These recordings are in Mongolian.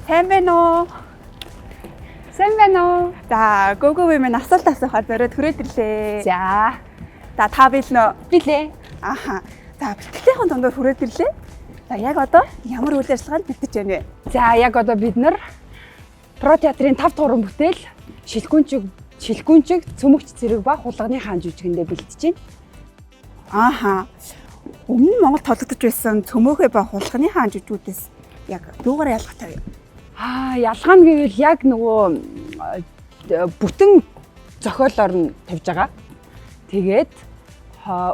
Сайн байна уу? Сайн байна уу? За, гөгөө минь асуулт асуухаар зориод хүрээд ирлээ. За, та билнэ? билээ. Аха. За, бэлтгэлийн дундуур хүрээд ирлээ. За, яг одоо ямар үйл ажиллагаанд бэлтэж байна вэ? За, яг одоо бид нар Про театрын 5 дугаар бүтээл Шилгүүнчиг цөмөгч зэрэг ба хулганы хаан жүжигэндээ бэлтэж байна. Аха. Өмнө нь Монгол тоглогдож байсан цөмөөхөө ба хулганы хаан жүжигүүдээс яг юугаар ялгаатай вэ? Ялгаа нь гэвэл яг нөгөө бүтэн зохиолоор нь тавьж байгаа. Тэгээд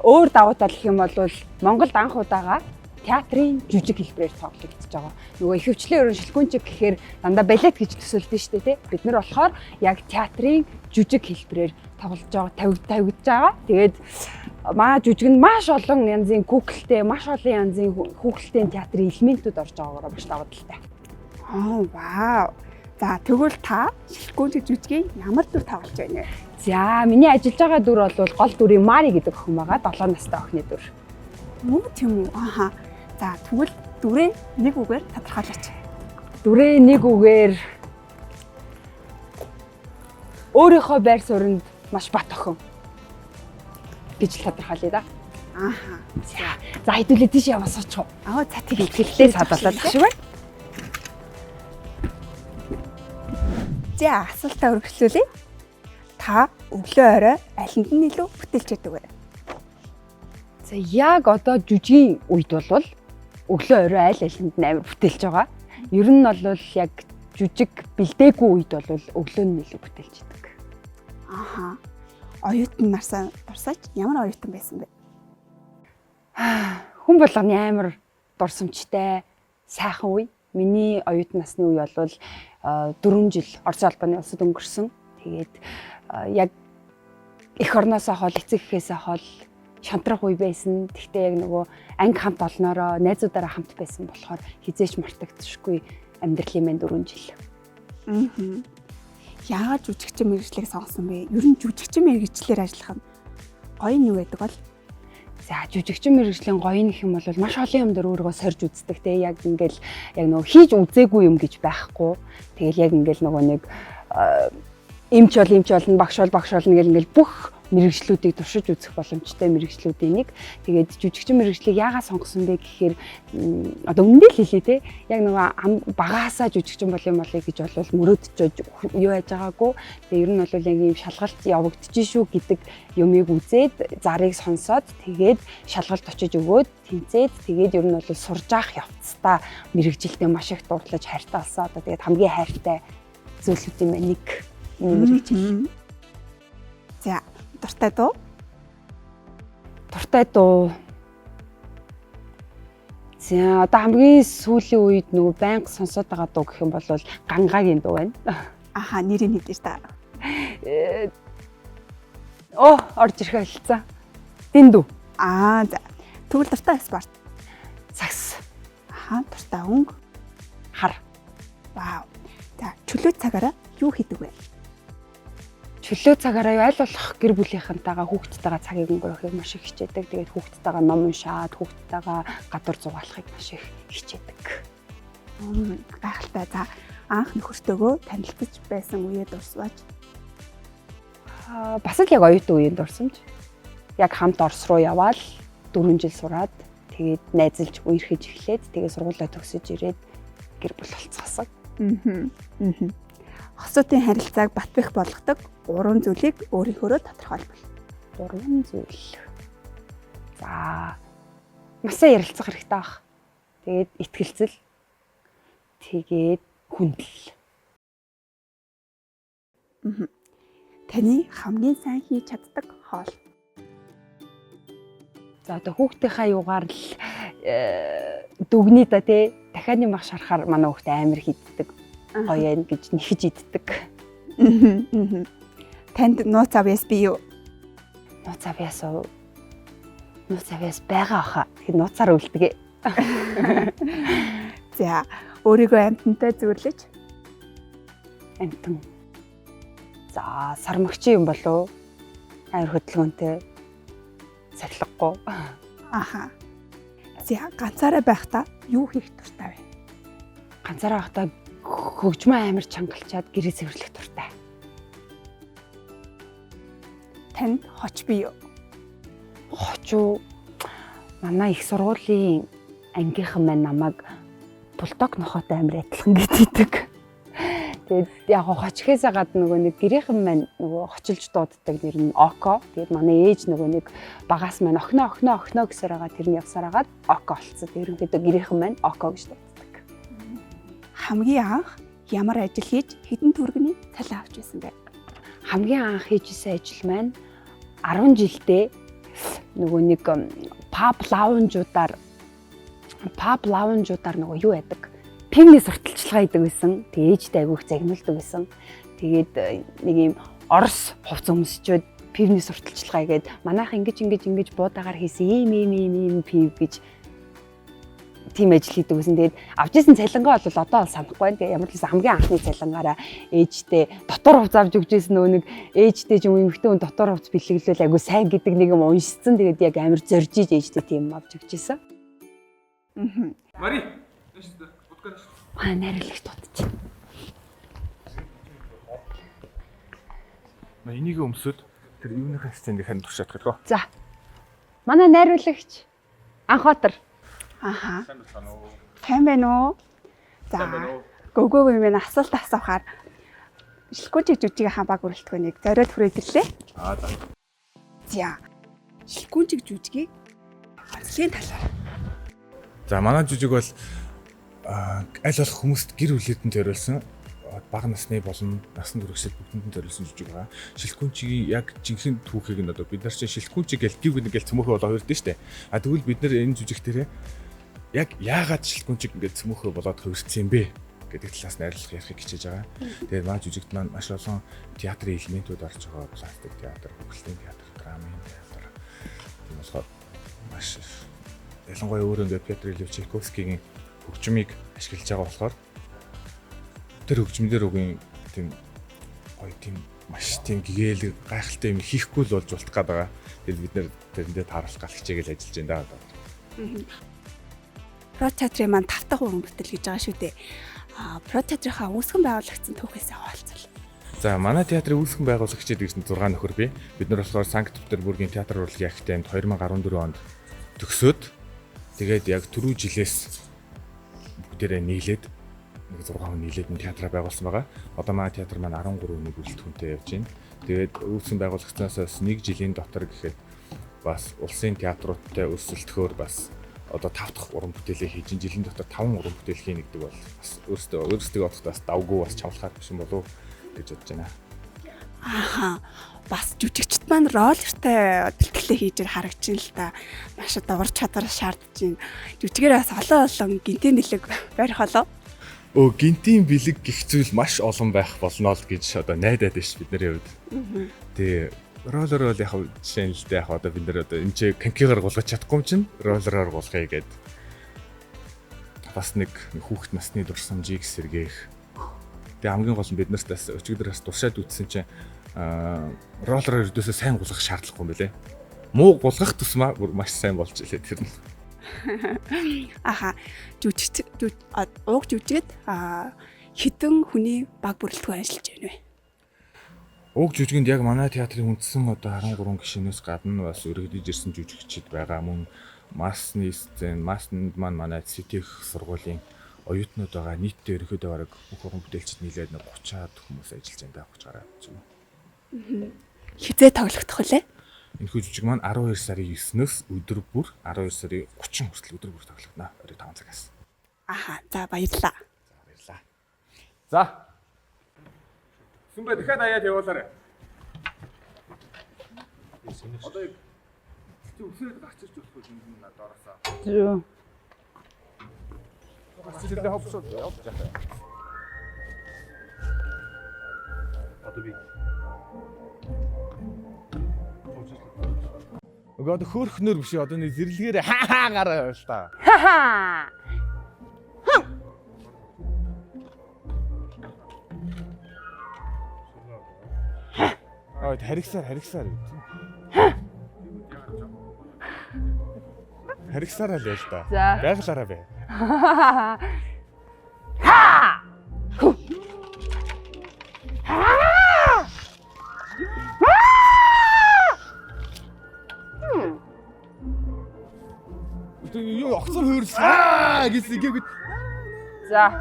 өөр давуу тал гэх юм бол Монголд анх удаага театрын жүжиг хэлбэрээр тоглогдож байгаа. Нөгөө их хвчлийн ерөн Шилгүүнчиг гэхээр дандаа балет гэж төсөөлдөг шүү дээ, тий. Бид нар болохоор яг театрын жүжиг хэлбэрээр тоглож байгаа, тавигдж байгаа. Тэгээд манай жүжиг нь маш олон янзын хүүхэлтэй, маш олон янзын хүүхэлтэй театрын элементүүд орж байгаагаар маш давуу талтай. Вау. За, тэгвэл та Шилгүүнчиг жүжигийн ямар дүр тоглож байна вэ? За, миний ажиллаж байгаа дүр бол гол дүрийн Мари гэдэг охин байгаа. 7 настай охины дүр. Мөн тийм үү? Аха. За, тэгвэл дүрээ нэг үгээр тодорхойлооч. Дүрээ нэг үгээр өөрийнхөө байр сууринд маш бат охин гэж тодорхойлъё да. Аха. За, хэдүүлээ тийш яваас очих. За, тэгээд хэлхлээ садалаад тах шиг байна. За, асуултаа өргөжлүүлье. Та өглөө орой алинд нь илүү бүтээлч яадаг вэ? За, яг одоо жүжигийн үед бол өглөө орой алинд нь амар бүтээлж байгаа. Ер нь бол яг жүжиг бэлдээгүй үед бол өглөө нь илүү бүтээлж идэг. Аха. Оюутан нарсаа дурсаач ямар оюутан байсан бэ? Хүн болгоны амар дурсамжтай сайхан үе. Миний оюутан насны үе бол 4 жил Орос улбаны улсад өнгөрсөн. Тэгээд яг эх орноосоо хол эцэг эхээсээ хол шантрах үе байсан. Тэгтээ яг нөгөө анги хамт олноороо найзуудаараа хамт байсан болохоор хизээч мартагдчихгүй амьдралын мэн 4 жил. Аа. Яагаад жүжигчин мэргэжлийг сонгосон бэ? Ер нь жүжигчин мэргэжлэр ажиллах нь гоё нь юу гэдэг бол? За, жүжигчин мэргэжлийн гоё нөх юм бол маш олон юм дээр өөрийгөө сорж үздэг те. Яг ингээл яг нөгөө хийж үзээгүй юм гэж байхгүй. Тэгэл яг ингээл нөгөө нэг эмч болно, багш болно гэл ингээл бүх мэргэжлүүдийг туршиж үзэх боломжтой мэргэжлүүдийн нэг. Тэгээд жүжигчин мэргэжлийг яагаад сонгосон бэ гэхээр одоо үнэндээ л хэлээ те. Яг нөгөө багаасаа жүжигчин бол юм болъё гэж бол мөрөөдчөөж юу яаж байгаагүй. Тэгээд ер нь бол яг ийм шалгалт явагдчих шүү гэдэг юмыг үзээд зарыг сонсоод тэгээд шалгалт очиж өгөөд тэнцээд тэгээд ер нь бол сурж авах явцдаа мэргэжилтэд маш их дурдлаж хайртай болсон. Одоо тэгээд хамгийн хайртай зүйлүүдийн маань нэг мэргэжил. За, дуртай дуу? Дуртай дуу. За, одоо хамгийн сүүлийн үед нөгөө байнга сонсоод байгаа дуу гэх юм бол Гангагийн дуу байна. Аха, нэрийг хэлж та. Орж ирэх хэлцээ. Дэндүү. За. Тэгвэл дуртай спорт. Сакс. Аха, дуртай өнгө. Хар. Вау. За, чөлөө цагаараа юу хийдэг вэ? Чөлөө цагаараа аль болох гэр бүлийнхэнтэйгээ хүүхдтэйгээ цагийг өнгөрөөхийг маш их хичээдэг. Тэгээд хүүхдтэйгээ ном уншаад, хүүхдтэйгээ гадуур зугаалахыг маш их хичээдэг. Гайхалтай. За, анх нөхөртөөгөө танилцж байсан үеэ дурсваач. Бас л яг оюутан үеийн дурсамж. Яг хамт Орос руу яваал 4 жил сураад тэгээд найзалж үерхэж эхлээд тэгээд сургуулаа төгсөж ирээд гэр бүл болцсон. Хосуудын харилцааг батбих болгодог 3 зүйлийг өөрийнхөө тодорхойлбол. 3 зүйл. За, масаа ярилцах хэрэгтэй баг. Тэгээд итгэлцэл. Тэгээд хүндэл. Таны хамгийн сайн хийж чаддаг хоол. За, одоо хүүхдийнхаа юугаар л дүгний да тий. Дахианы мах шарахаар манай хүүхд амар хийддэг. Гоё юм гэж нэхэж иддэг. Танд нууц авьяас бий юу? Нууц авьяас байгаа хаа. Тэгэхээр нууцаар үлдгээ. За, өөрийгөө амтантай зөвлөж. Амтан. За, сармагчийн юм болов уу? Аяр хөдөлгөөнтэй. Сахилгагүй. Аха. За, ганцаараа байхдаа юу хийх дуртай вэ? Ганцаараа байхдаа хөгжмөө амар чангалчаад гэрээ цэвэрлэх дуртай. Танд хоч бий юу? Хочуу манай их сургуулийн ангийнхан маань намайг булдог нохотой амар адилхан гэдэг. Тэгээд яг хочхээсээ гадна нөгөө нэг гэрийнхэн маань нөгөө хочилж дууддаг нэр нь Око. Тэгээд манай ээж нөгөө нэг багаас маань охно гэсээр байгаа тэрний явсаар агаад Око болцсон. Ерөнхийдөө гэрийнхэн маань Око гэж дууддаг. Хамгийн анх ямар ажил хийж хэдэн төгрөгийн цалин авч байсан бэ? Хамгийн анх хийжсэн ажил маань 10 жилдээ нөгөө нэг паб лаунжуудаар нөгөө юу яадаг? Пивний сурталчилгаа хийдэг байсан. Тэгээ ээжтэй айгүйх загнуулдаг байсан. Тэгээд нэг юм Орос хувц өмсчөөд пивний сурталчилгаа хийгээд манайх ингэж буудаагаар хийсэн ийм пив гэж тийм ажил хийдэг байсан. Тэгээд авч исэн цалингаа бол одоо бол санахгүй байна. Тэгээд ямар ч гэсэн хамгийн анхны цалингаараа ээжтэй дотор хувц авч өгч исэн нөгөө нэг ээжтэй ч юм уу эмэгтэй хүн дотор хувц бэлэглэл айгүй сайн гэдэг нэг юм уншсан. Тэгээд яг амар зорж иж ээжтэй тийм авч өгч исэн. Мари. Будка. Найруулагч дуудчих. Энийг өмсөд тэр юуныхаа сценийг хань туршаад гэх. За. Манай найруулагч Анхбаатар. Аха. Сайн байна уу? За. Гөгөөг юм асуулт асуухаар шилгүүчиг жүжигийн баг бүрэлдэхүүнийг зориод хүрээдэрлээ. За. За. Шилгүүчиг жүжигийг онцлогийн талаар. За манай жүжиг бол аль болох хүмүүст гэр бүлээдэнд зориулсан бага насны болон насны хүрээсэл бүгдэнд зориулсан жүжиг байгаа. Шилхүүнчигийн яг жинхэнэ түүхийг нь одоо бид нар чинь шилхүүнчиг гэл гів гэл цөмөхөө болоо хөрдөн штэ. Тэгвэл бид нар энэ жүжиг дээрээ яг яагаад шилхүүнчиг ингээд цөмөхөө болоод хөрсөн юм бэ гэдэг талаас найруулах ярихыг хичээж байгаа. Тэгээд манай жүжигт маань маш олон театрын элементүүд орж байгаа. Пластик театр, хөгжлийн театр, драмын театр. Тийм болохоор маш ялангуяа өөрөө ингээд Петр Лев Чайковскигийн хөгжмийг ашиглаж байгаа болохоор тэр хөгжмөн дээр үгийн тийм гоё тийм маш тийм гэгээлэг гайхалтай юм хийхгүй л болж болтох гээд байгаа. Тэгээд бид нэр тэрэндээ тааруулах гал хичээгээл ажиллаж байна да. Про театрын маань 5 дахь уран бүтээл гэж байгаа шүү дээ. Про театрынхаа үүсгэн байгуулагчсан түүхээсээ хаваалцвал. За манай театрын үүсгэн байгуулагчид гэсэн 6 нөхөр бий. Бид нар болохоор Санкт Петербургийн театр урлагийн академид 2014 онд төгсөөд тэгээд яг түрүү жилээс бүгдээрээ нийлээд 6 хүн нийлээд театраа байгуулсан байгаа. Одоо манай театр маань 13 хүний бүрэлдэхүүнтэй явж байна. Тэгээд үүсгэн байгуулагчнаас 1 жилийн дотор гэхэд бас улсын театруудтай өрсөлдөхөөр бас одоо 5 дахь уран бүтээлээ хийж жилийн дотор 5 уран бүтээл хийнэ гэдэг бол бас өөрсдөө бодоход бас давгүй бас чавлахаар биш юм болов гэж бодож байна. Ааха. Бас жүжигчд маань ролертэй тэлтгэлээ хийж харагдаж байна л да. Маш одоо ур чадвар шаардж байна. Жүжигээрээс олон гинтийн бэлэг барих болоо. Гинтийн бэлэг гэх зүйл маш олон байх болно л гэж одоо найдаад байна ш бидний хувьд. Тэгээ роллер бол яг жишээ нь л дээ яг одоо бид нар одоо энэ ч конькигаар гулгаж чадахгүй юм чинь роллероор гулгая гээд бас нэг хүүхэд насны дурсамжийг сэргээх. Тэгээ хамгийн гол нь бид нарт бас өчигдөрөөс туршаад үтсэн чинь роллероор өдөөсөө сайн гулгах шаардлагагүй юм байлээ. Муу гулгах тусмаа маш сайн болж илээ тэр нь. Аха. Уг жүжигт хитэн хүний баг бүрэлдэхүүн ажиллаж байна вэ? Уг жүжигэнд яг манай театрын үндсэн одоо 13 гишүүнээс гадна бас өргөдөж ирсэн жүжигчид байгаа. Мөн масны сцен, маснд маань манай ЦТХ сургуулийн оюутнууд байгаа. Нийтдээ ерөөдөө бараг бүх уран бүтээлчид нийлээд 30-аад хүмүүс ажиллаж байна даа гэж гараад байна юм. Хизээ тоглохдох үлээ? Энэхүү жүжиг маань 12 сарын 9-өөс өдөр бүр 12 сарын 30 хүртэл өдөр бүр тоглогдно. 25 цагаас. Аха. За баярлалаа. За. Сүмбэ дахиад аяад явуулаарай. Одоо үсрээд гарч ирж болох юм надад ороосаа. Зөө. Гарчлаа ховсоо явж яах вэ? Одоо би. Одоо хөөхнөр биш одоо нэг зэрлэгээр хаа гараа байл та. Ха. Харигсаар. Харигсаараа л яа л та. За. Байгалаараа бай. Ха. гэсэн гээгүй. За.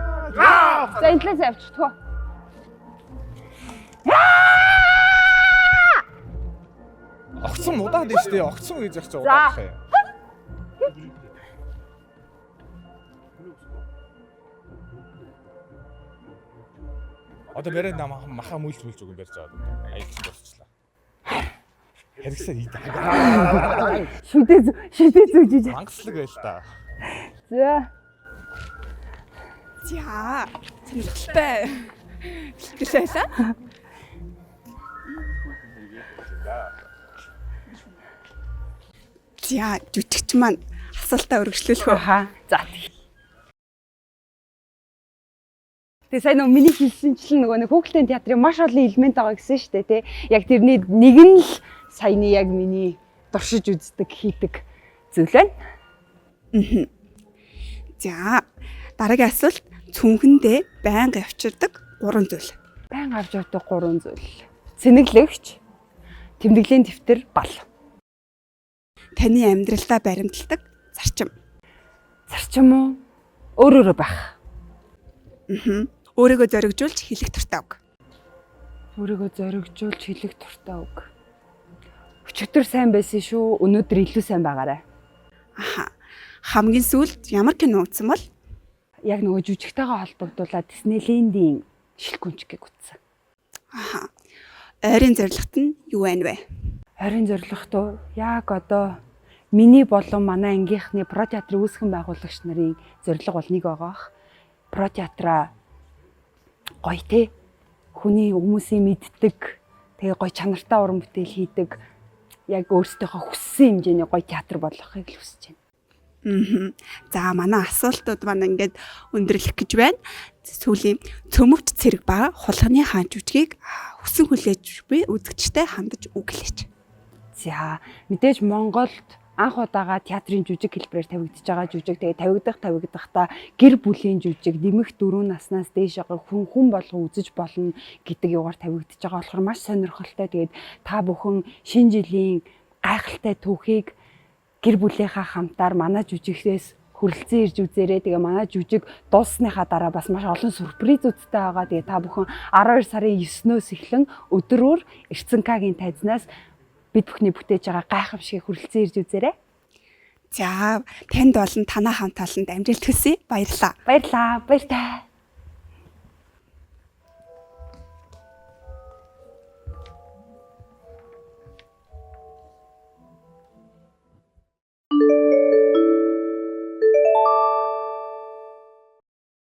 За энэ талаас авчихтгоо. Огцсон удаад дээ штэ. Огцсон гэж яах чинь За. удаад хаа. Одоо бэрэ маха мүлж өгөн барьж байгаа. Аяг чинь болчихлоо. Хэрэгсээ ийд. Шүдээ зүжиж. Мангаслаг байл та. За. За. Сонирхолтой. Хэлээсаа. За, жүжигч маань асуултаа өргөжлүүлэх үү? Аха. За. Тэгээ сайн нөгөө миний хэлсэнчлэн нөгөө нэг Хүүхэлдэйн театрын маш олон элемент байгаа гэсэн шүү дээ тий. Яг тэрний нэг нь л саяны яг миний дуршиж үздэг хийдэг зүйл байна. За, дараагийн асуулт цүнхэндээ байнга авчирдаг 3 зүйл. Байн авч явдаг 3 зүйл. Цэнэглэгч, тэмдэглэлийн дэвтэр, бал. Таны амьдралдаа баримталдаг зарчим. Зарчим уу? Өөрөөрөө байх. Өөрийгөө зоригжуулж хэлэх туртай үг. Өөрийгөө зоригжуулж хэлэх туртай үг. Өчигдөр сайн байсан шүү. Өнөөдөр илүү сайн байгаарай. Аха. Хамгийн сүүлд ямар кино үзсэн бол? Яг нөгөө жүжигтэйгээ холбогдуулаад Диснейлендийн шилгүнчгийг үзсэн. Аха. Ойрын зорилгот нь юу байна вэ? Ойрын зорилгот уу? Яг одоо миний болон манай ангийнхны про театрын үүсгэн байгуулагч нарын зорилго бол нэг байгаа. Про театраа гоё те хүний хүмүүсийн мэддэг тэгээ гоё чанартай уран бүтээл хийдэг яг өөрсдийнхөө хүссэн хэмжээний гоё театр болгохыг л хүсэж байна. За манай асуултууд маань ингээд өндөрлөх гэж байна. Сүүлийн цөмөгч цэрэг ба хулганы хаан жүжигийг хүсэн хүлээж буй үзэгчтэй хандаж үг хэлээч. За мэдээж Монголд анх удаага театрын жүжиг хэлбэрээр тавигдж байгаа жүжиг тэгээ тавигдахдаа гэр бүлийн жүжиг нэмэх 4 наснаас дээш байгаа хүн болгон үзэж болно гэдэг югаар тавигдж байгаа болохоор маш сонирхолтой. Тэгээд та бүхэн шинэ жилийн гайхалтай түүхийг гэр бүлийнхаа хамтаар манай жүжигээс хүрэлцэн ирж үзээрэй. Тэгээ манай жүжиг дууссныхаа дараа бас маш олон сюрпризүүдтэй байгаа. Тэгээ та бүхэн 12 сарын 9-өөс эхлэн өдрөөр Эрцэнкагийн тайзнаас бид бүхний бүтээж байгаа гайхамшигыг хүрэлцэн ирж үзээрэй. За танд болон танаа хамт олонд амжилт хүсье. Баярлалаа. Баярлалаа. Баяр таа.